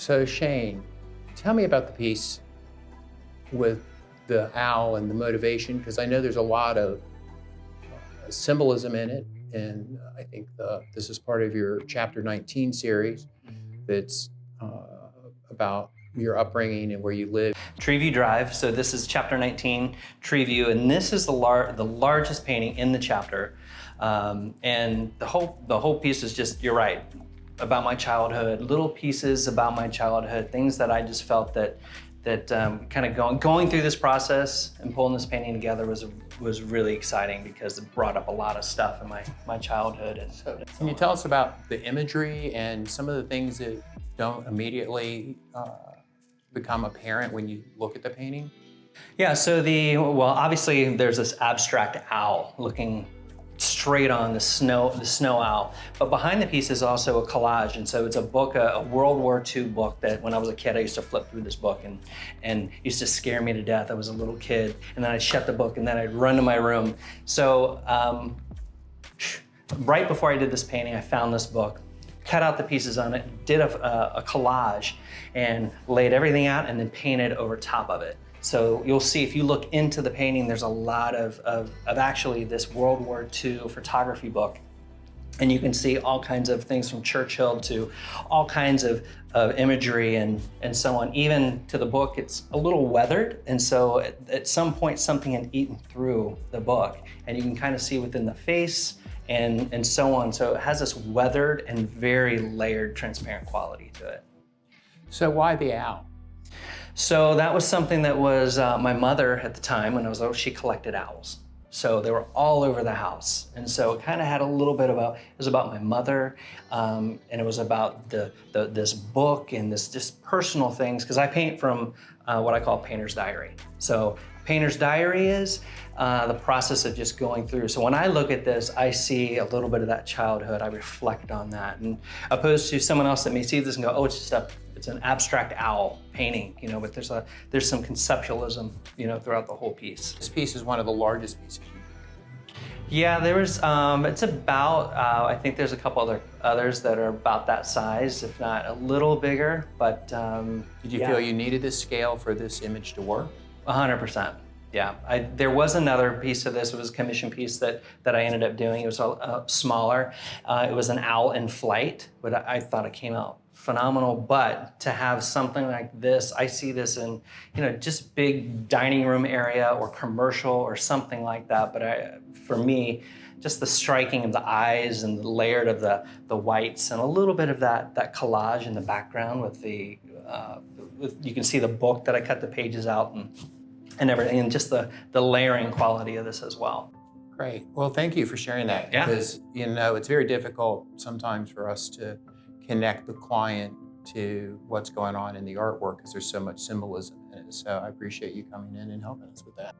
So Shane, tell me about the piece with the owl and the motivation, because I know there's a lot of symbolism in it, and I think this is part of your Chapter 19 series that's about your upbringing and where you live. Treeview Drive, so this is Chapter 19, Treeview, and this is the largest painting in the chapter. And the whole piece is just, you're right, about my childhood, little pieces about my childhood, things that I just felt that kind of going through this process and pulling this painting together was really exciting, because it brought up a lot of stuff in my childhood. And so, can you tell us about the imagery and some of the things that don't immediately become apparent when you look at the painting? Yeah, so obviously there's this abstract owl looking straight on the snow owl, but behind the piece is also a collage. And so it's a book, a World War II book, that when I was a kid I used to flip through this book and used to scare me to death. I was a little kid, and then I'd shut the book and then I'd run to my room. So right before I did this painting, I found this book, cut out the pieces on it, did a collage, and laid everything out and then painted over top of it. So you'll see, if you look into the painting, there's a lot of actually this World War II photography book. And you can see all kinds of things from Churchill to all kinds of imagery and so on. Even to the book, it's a little weathered. And so at some point, something had eaten through the book. And you can kind of see within the face and so on. So it has this weathered and very layered, transparent quality to it. So why the owl? So that was something that was my mother at the time when I was little, she collected owls. So they were all over the house. And so it kind of had a little bit about, it was about my mother, and it was about this book and this just personal things, because I paint from what I call painter's diary. So painter's diary is the process of just going through. So when I look at this, I see a little bit of that childhood. I reflect on that, and opposed to someone else that may see this and go, oh, it's an abstract owl painting, but there's some conceptualism, throughout the whole piece. This piece is one of the largest pieces. Yeah, there was, it's about, I think there's a couple others that are about that size, if not a little bigger, but Did you feel you needed this scale for this image to work? 100%. Yeah, there was another piece of this. It was a commission piece that I ended up doing. It was smaller. It was an owl in flight, but I thought it came out phenomenal. But to have something like this, I see this in, just big dining room area or commercial or something like that. But for me, just the striking of the eyes and the layered of the whites and a little bit of that collage in the background with you can see the book that I cut the pages out and everything, and just the layering quality of this as well. Great. Well, thank you for sharing that. Yeah. Because, it's very difficult sometimes for us to connect the client to what's going on in the artwork, because there's so much symbolism in it. So I appreciate you coming in and helping us with that.